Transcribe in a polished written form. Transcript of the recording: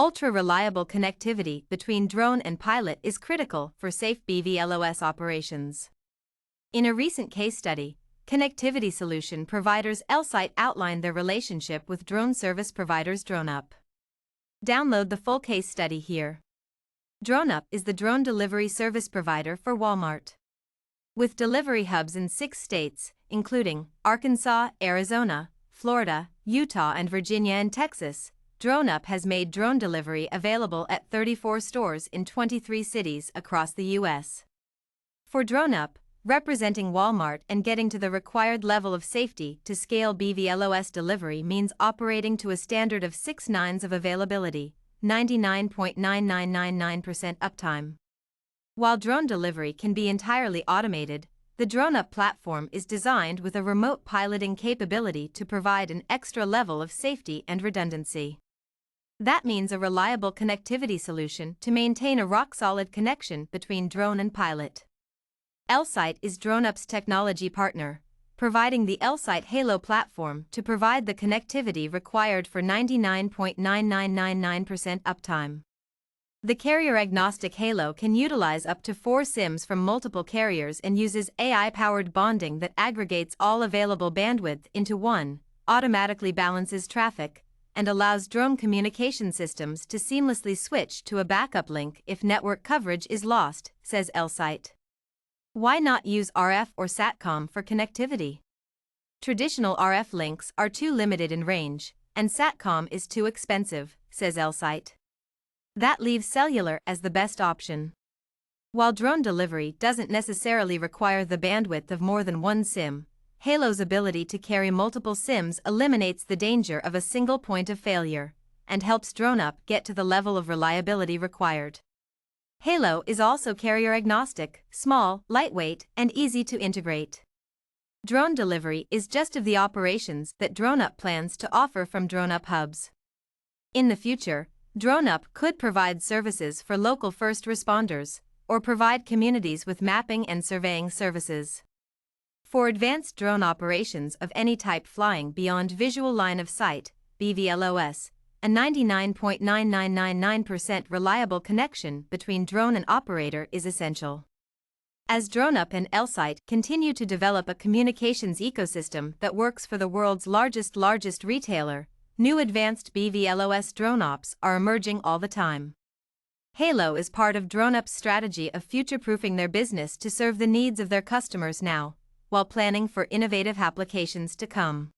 ultra-reliable connectivity between drone and pilot is critical for safe BVLOS operations. In a recent case study, connectivity solution providers Elsight outlined their relationship with drone service providers DroneUp. Download the full case study here. DroneUp is the drone delivery service provider for Walmart. With delivery hubs in 6 states, including Arkansas, Arizona, Florida, Utah, and Virginia and Texas, DroneUp has made drone delivery available at 34 stores in 23 cities across the U.S. For DroneUp, representing Walmart and getting to the required level of safety to scale BVLOS delivery means operating to a standard of 6 nines of availability, 99.9999% uptime. While drone delivery can be entirely automated, the DroneUp platform is designed with a remote piloting capability to provide an extra level of safety and redundancy. That means a reliable connectivity solution to maintain a rock-solid connection between drone and pilot. Elsight is DroneUp's technology partner, providing the Elsight Halo platform to provide the connectivity required for 99.9999% uptime. The carrier-agnostic Halo can utilize up to 4 SIMs from multiple carriers and uses AI-powered bonding that aggregates all available bandwidth into one, automatically balances traffic, and allows drone communication systems to seamlessly switch to a backup link if network coverage is lost, says Elsight. Why not use RF or SATCOM for connectivity? Traditional RF links are too limited in range, and SATCOM is too expensive, says Elsight. That leaves cellular as the best option. While drone delivery doesn't necessarily require the bandwidth of more than 1 SIM, Halo's ability to carry multiple SIMs eliminates the danger of a single point of failure and helps DroneUp get to the level of reliability required. Halo is also carrier-agnostic, small, lightweight, and easy to integrate. Drone delivery is just of the operations that DroneUp plans to offer from DroneUp hubs. In the future, DroneUp could provide services for local first responders, or provide communities with mapping and surveying services. For advanced drone operations of any type flying beyond visual line of sight, BVLOS, a 99.9999% reliable connection between drone and operator is essential. As DroneUp and Elsight continue to develop a communications ecosystem that works for the world's largest retailer, new advanced BVLOS drone ops are emerging all the time. Halo is part of DroneUp's strategy of future-proofing their business to serve the needs of their customers now, while planning for innovative applications to come.